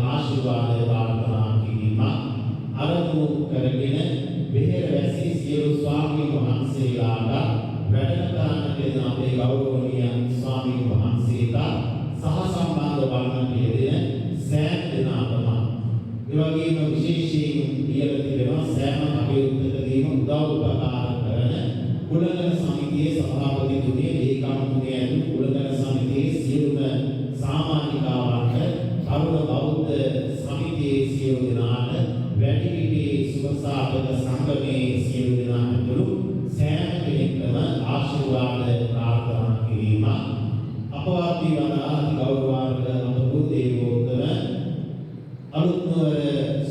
ආශිර්වාද ප්‍රාර්ථනා කිරීම අරමුණු කරගෙන බෙහෙර වැසී දෙන අපේ ගෞරවනීය ස්වාමීන් වහන්සේලා සහ සම්බන්ධ වන්නට යෙදෙන සෑම දෙනාටම ඒ වගේම විශේෂයෙන් ලියලා තිබෙනවා සෑම කටයුත්තකදීම උදව් උපකාර කරන කුලගල සමිතියේ සභාපතිතුමිය ලේකම්තුමිය ඇතුළු කුලගල සමිතියේ සියලුම සමාජිකාවන්ට තරුණ බෞද්ධ සමිතියේ සියලු දෙනාට වැඩිහිටි සුවසාධක සංගමයේ සියලු දෙනාට ඇතුළු සෑම කෙනෙක්ටම ආශිර්වාද ප්‍රාර්ථනා කිරීම අපවත් වීමනා ගෞරවාර්හ අපේ දේවෝත්තම අලුත්නවර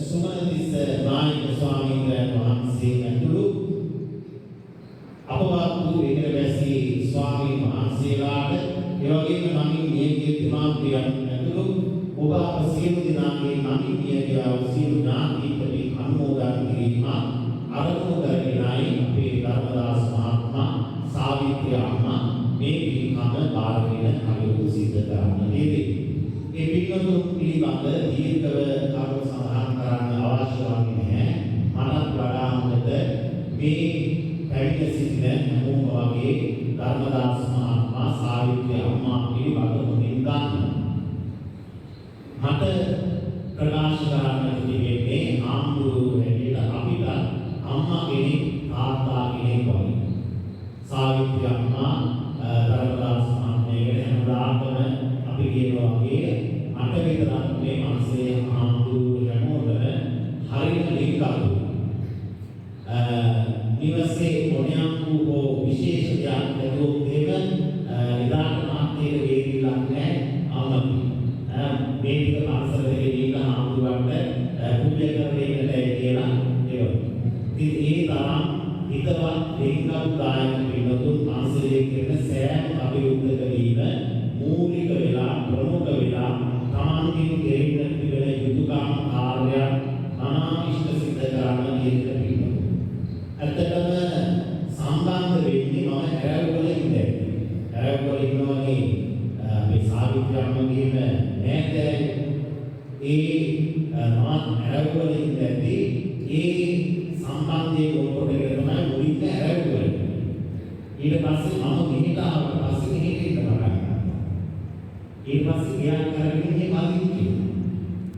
සුමනතිස්ස නායක ස්වාමීන් වහන්සේ ඇතුළු අපවත් වූ විහෙරවැසි ස්වාමීන් වහන්සේලාට ඒ වගේම නමින් මියගිය දෙමාපියන් ඇතුළු ඔබ අප සියලු දෙනාගේ නමින් මියගිය සියලු ඥාතීන්ට අනුමෝදන් කිරීම අරමුණු කරගෙනයි අපේ ධර්මදාස මහත්මයා සාවිත්‍රි අම්මා මේ පින්කම බාරගෙන කටයුතු සිදු කරන්නේ. මේ පින්කම පිළිබඳ දීර්ඝව කරුණු සඳහන් කරන්න අවශ්‍ය වන්නේ නැහැ. මනත් වඩා හොඳට මේ පැවිදි සිටින හැමෝම වගේ ධර්මදාස මහත්මයා සාවිත්‍රි අම්මා පිළිබඳ හොඳින් දන්නවා. මට ප්‍රකාශ කරන්න තිබෙන්නේ ආම්දුරු හැටියට අපිට අම්මා කෙනෙක් තාත්තා කෙනෙක් වගේ. සාවිත්‍රි අම්මා ධර්මදාස මහත්මයාගේ හැමදාම අපි කියනවා වගේ මට විතරක් මේ මාසේ ආම්දුරු හැමෝටම හරියට ලින්ක් කරනවා. නිවසේ මොණියම්කු හෝ විශේෂ දෙයක් ලැබුවොත් එහෙම නිදාන මාත්‍යයේ වේදිකක් නැහැ අම්මා. මේ ටික පාසලේ ගිහින් ආම්දුරන්ට පුජ්‍ය කරන්නට කියලා ඒවා. ඉතින් ඒ තරම් හිතවත් දෙංගුදායක පිළිතුරු පාසලේ කරන සෑම කටයුත්තකදීම මූලික වෙලා ප්‍රමුඛ වෙලා තමන්ගේ කෙරෙන්න තිබෙන යුතුයකම් කාර්යයන් අනාවිෂ්ඨ සිද්ධ කරන්න කියන පිළිතුරු. ඇත්තටම සම්බන්ධ වෙන්නේ මම ඇරවල ඉඳලා. ඇරවල ඉන්නවනේ මේ සාවිත්‍රි අම්මගේම නෑදෑය. මම ඇරවල ඉඳලාදී ඒ සම්බන්ධයේ කොටගෙන තමයි මුලින්ම ඇරවල. ඊට පස්සේ මම මෙහෙට ආවට පස්සේ මෙහෙට ඉන්න පටන් ගත්තා. ඊට පස්සේ ගියා කරගෙන මේ මාදිච්චි.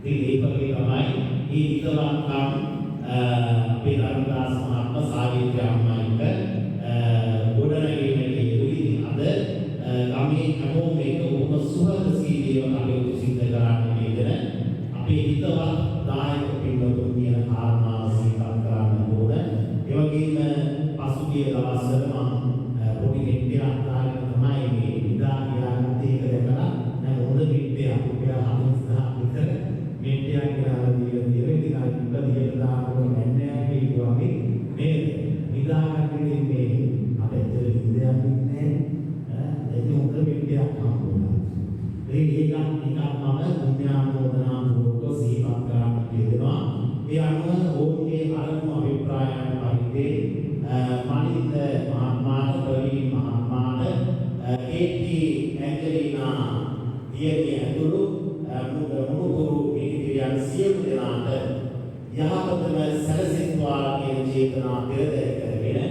ඉතින් ඒක වගේ තමයි මේ හිතවත්කම් අපේ ධර්මදාස මහත්මයා සාවිත්‍රි අම්මයින්ට ගොඩනැගෙන්නේ යෙදුයි. අද ගමේ හැමෝම එක බොහොම සුහදශීලීව කටයුතු සිදු කරන්නේ නේද? අපේ හිතවත් දායක පින්වතුන් කියන කාරණාව සිහිපත් කරන්න ඕන. ඒ වගේම පසුගිය දවස්වල මම පොඩි ගෙට්ටියක් අහගෙන තමයි මේ ඉදා ගියාත් ඒක දැකලා දැන් හොඳ ගෙට්ටියක් උපයා 4000ක් විතර ගෙට්ටියක් ගිහලා දීලා ඉතින් අර දිහට දානකොට නැන්නේ කියලා වගේ නේද? නිදාගන්නේ මේ අපේ දෙවියන් ඉන්නේ ඒක උන්ට ගෙට්ටියක් හම්බුණා. ඒකක් මම පුණ්‍යානුමෝදනා පූර්වක සිහිපත් කරන්න කියනවා. ඒ අනුව ඕන්ගේ අරමුණු අභිප්‍රායයන් පරිදි මනින්ද මහත්මයාට ප්‍රවීණ මහත්මයාට කේටි ඇන්ජලිනා දියණිය ඇතුළු මුණුපුරු ඉදිරියන් සියලු දෙනාට යහපතම සැලසෙත්වා කියන චේතනා පෙරදැයි කරගෙන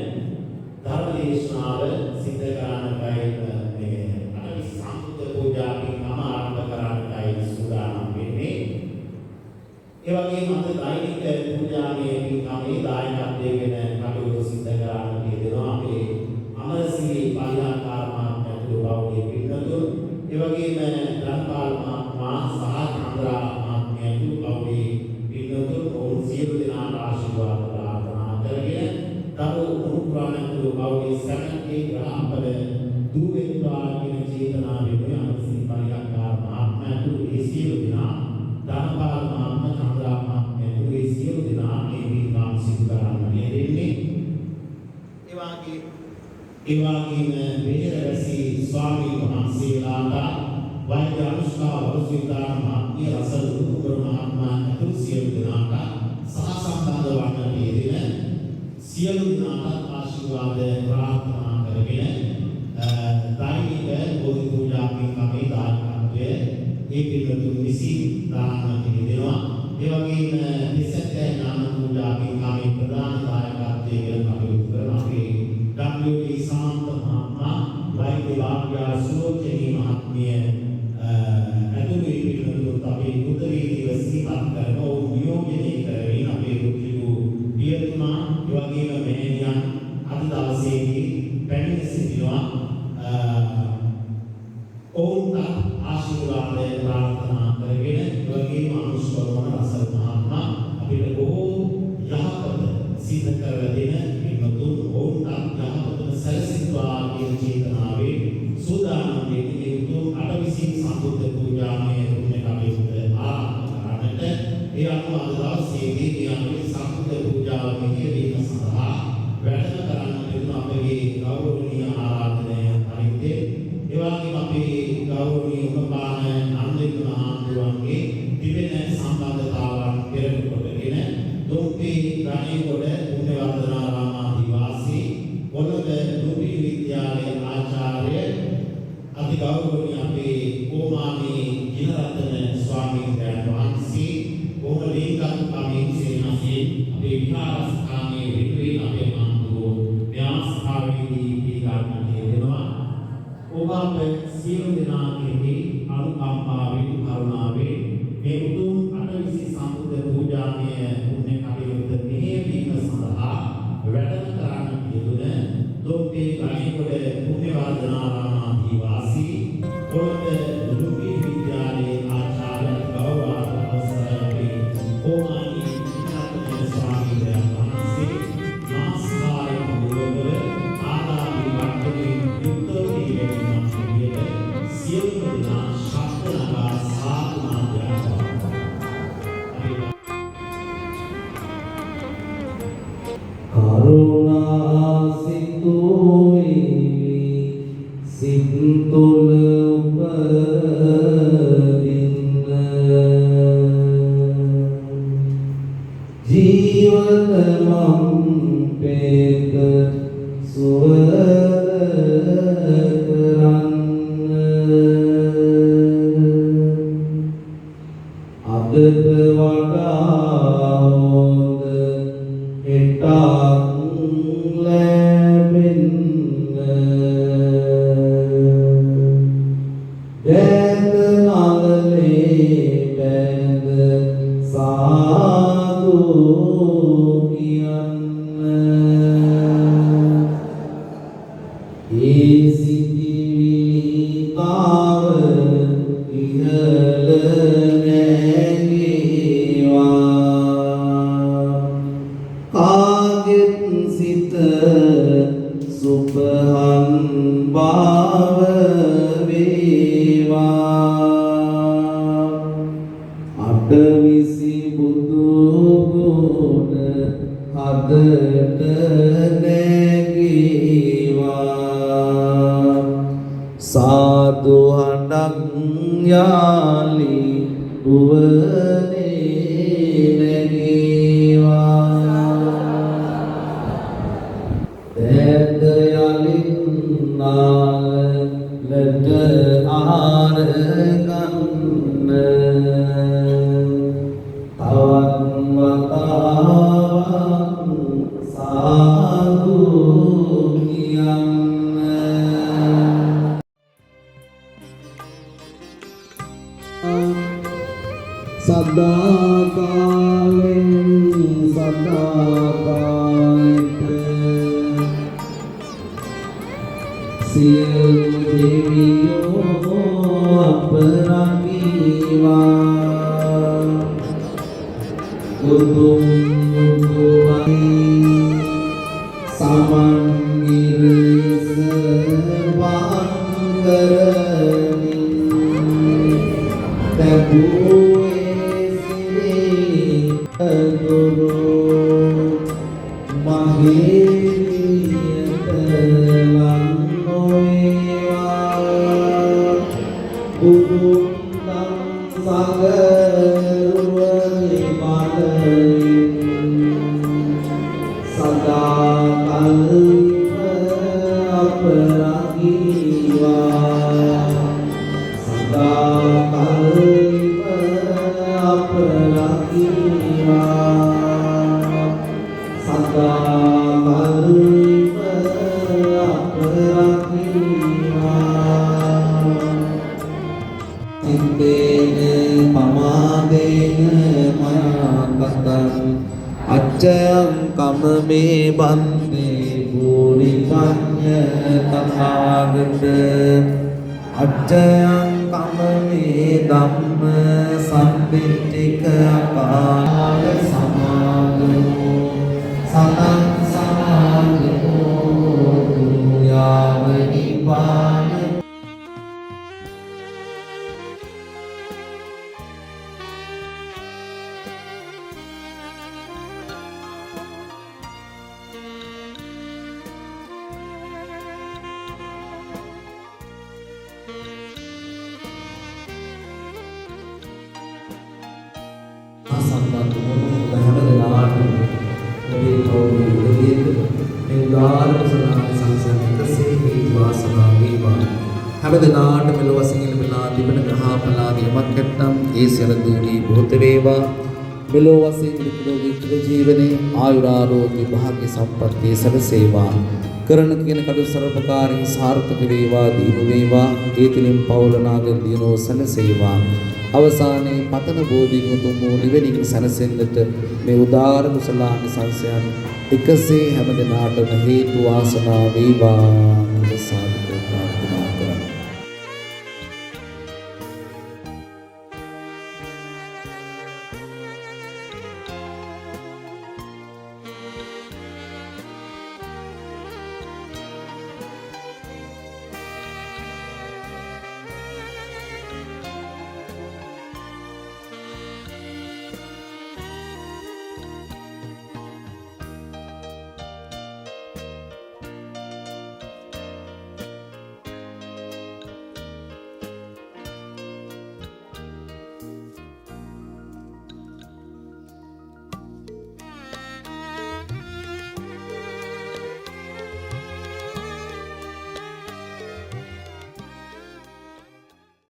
ධර්මදේශනාව සිද්ධ කරන්නයි මේ අනිත් සම්බුද්ධ පූජාවෙන් ආරම්භ කරන්නයි සූදානම් වෙන්නේ. ඒ වගේම අද දෛනික පූජාවේ පින්කමේ දායකත්වයෙන් කටයුතු සිදු කරන්න කියනවා අපේ අමරසිරි පරිහාකාර මහත්මයාගේ බෞද්ධ පින්කතුන්. ඒ වගේම ධර්මපාල මහත්මයා සහ චන්ද්‍රා මහත්මයාගේ බෞද්ධ පින්කතුන් ඔවුන් සියලු දෙනාට ආශිර්වාද ප්‍රාර්ථනා කරගෙන තව උපුරාණතු බෞද්ධ සමන්ගේ ග්‍රහපද දුවෙත්වා කියන චේතනාවෙන් අමරසිරි පරිහාකාර මහත්මයාගේ ඒ සියලු දෙනා ධර්මපාල මහත්මයා චන්ද්‍රා මහත්මයාගේ ඒ සියලු දෙනා මේ පින්කම් සිදු කරන්න දෙන්නේ. ඒ වගේම වෙහෙරවැසි ස්වාමීන් වහන්සේලාට වෛද්‍ය අනුෂ්කා වරසිතාන මහත්මිය රසල් කුමාර මහත්මයා ඇතුළු සියලු දෙනාට සහ සම්බන්ධ වන්නට යෙදෙන සියලු දෙනාට ආශිර්වාද ප්‍රාර්ථනා කරගෙන දෛනික බෝධි පූජා පින්කමේ දායකත්වය ඒ පිළිතුරු විසින් දානට දෙනවා. ඒ වගේම දෙසත් ඥාන පූජා පින්කමේ ප්‍රධාන දායකත්වයෙන් කටයුතු කරන අපේ W.E. සාන්ත මහත්මයා මාර්ගය සුවචනී මහත්මිය ඇතුළු පිළිතුරුත් අපේ උදවියව සිහිපත් කරන ඔවුන් නියෝජනය කරමින් අපේ පුත්‍රිකු පියතුමා ඒ වගේම මෑණියන් අද දවසේදී පැමිණ සිටිනවා. ඔවුන්ට ආශිර්වාදය ප්‍රාර්ථනා කරගෙන ඒ වගේම අනුස්වරණ රසල් මහත්මයා අපිට බොහෝ යහපත සිද්ධ කරලා දෙන පින්වතුන් ඔවුන්ට යහපතම සැලසෙත්වා කියන චේතනාවේ සූදානම් වෙන්නේ මේ උතුම් අටවිසි සම්බුද්ධ පූජාමය පුණ්‍ය කටයුත්ත ආරම්භ කරන්නට. ඒ අනුව අද දවසේදී මේ අපේ සම්බුද්ධ පූජාව මෙහෙයවීම සඳහා වැඩම කරන්නට යන අපගේ ගෞරවනීය ආරාධනය පරිද්දේ ඒ වගේම අපේ ගෞරවනීය උපපාන නන්දික මහතුරුන්ගේ තිබෙන සම්බන්ධතාවන් පෙරට කොටගෙන දුම්පේ ගණේගොඩ පුණ්‍යවර්ධනාරාමාදී වාසී කොළඹ නුඹිලි විද්‍යාලයේ ආචාර්ය අති ගෞරවනීය අපේ ඕමානී ජිනරත්න ස්වාමීන් වහන්සේ බොහොම ලිංගික සේනාසී අපේ විහාරස්ථානයේ විදුලි අපේ මාතුරු ව්‍යාස්ථාවේදී පිළිගන්නට දෙනවා. ඔබ අප සියලු දෙනා කෙරෙහි අනුකම්පාවෙන් කරුණාවෙන් මේ උතුම් අටවිසි සම්බුද්ධ පූජාමය පුණ්‍ය කටයුත්ත මෙහෙයවීම සඳහා වැඩම කරන්නට යෙදුන දුම්පේ ගණේගොඩ පුණ්‍යවර්ධනාරාමාදී වාසී කොළඹ නුඹිලි විද්‍යාලයේ ආචාර්ය ගෞරවාර්ථ අවසරයි අපේ ඕමානී ජිනරත්න ස්වාමීන් වහන්සේ නමස්කාර පූර්වකව ආදාවි වට්ටමින් යුක්ත පිළිවෙලින් සියලු දෙනා ශබ්ද නගා සාදු නාදයක් කරුණා සිතුයි සිතුල උපදින්න ජීවන මම් පෙත අදට වඩා හොඳ හෙටක් ලැබෙන්න දැත නලලේ බැඳ සාදු කියන්න ඒ සිටිවිලි තාව ඉහළ කාගෙත් සිත සුපහන් භාව වේවා අටවිසි බුදු ගුණ හදට නැගීවා සාදු හඬක් යාලි ගුවනේ නැගීවා දැත යලින් නාලට ආහාර ගන්න තවත් වතාවක් සාදු කියන්න සදා කාලෙන් සදා කාලෙට සියලු දෙවියෝ අප රකිවා උතුම් උතුමයි සමන්ගිරිස වංගරමින් තබුවේ සිරි දුරු මහේලියට ලං නොවේවා උතුම් නම් සගරුවනි මලයින් සදා කල්ප අප රකිවා සදා කල්ප අප රකිවා සදා කල්ප අප රකිවා සිතේන පමාදේන මයාකතං අච්චයං කමමේ බන්දේ භූරි පඤ්ඤ තථාගත අච්චයං කමමේ ධම්ම සම්පිට්ඨික අකාල සමාගමෝ සතං සමාගමෝ යාව නිපාන සම්බන්ධ වුණු හැමදෙනාට ඔබේ කවුරුද මේ උදාාර කුසලාන සංසයන එකසේ හේතු වාසනා වේවා හැමදෙනාට මෙලොව වශයෙන් ලැබලා තිබෙන ග්‍රහපලාදී යමක් නැත්නම් ඒ සියලු දුරී භූත වේවා මෙලොව වශයෙන් විකෘත ජීවනයේ ආයුරාරෝග්‍ය භාග්‍ය සම්පත්තිය සැලසේවා කරන කියන කඩු සර්වකාරී සාර්ථක වේවා දීප වේවා ඒ තුලින් පවුලනාග දිනෝ සැලසේවා අවසානයේ පතන බෝධිගතුන් වූ නිවෙනින් සැනසෙන්නට මේ උදාාර කුසලාන සංසයන් එකසේ හැමදෙනාටම හේතු වාසනා වේවා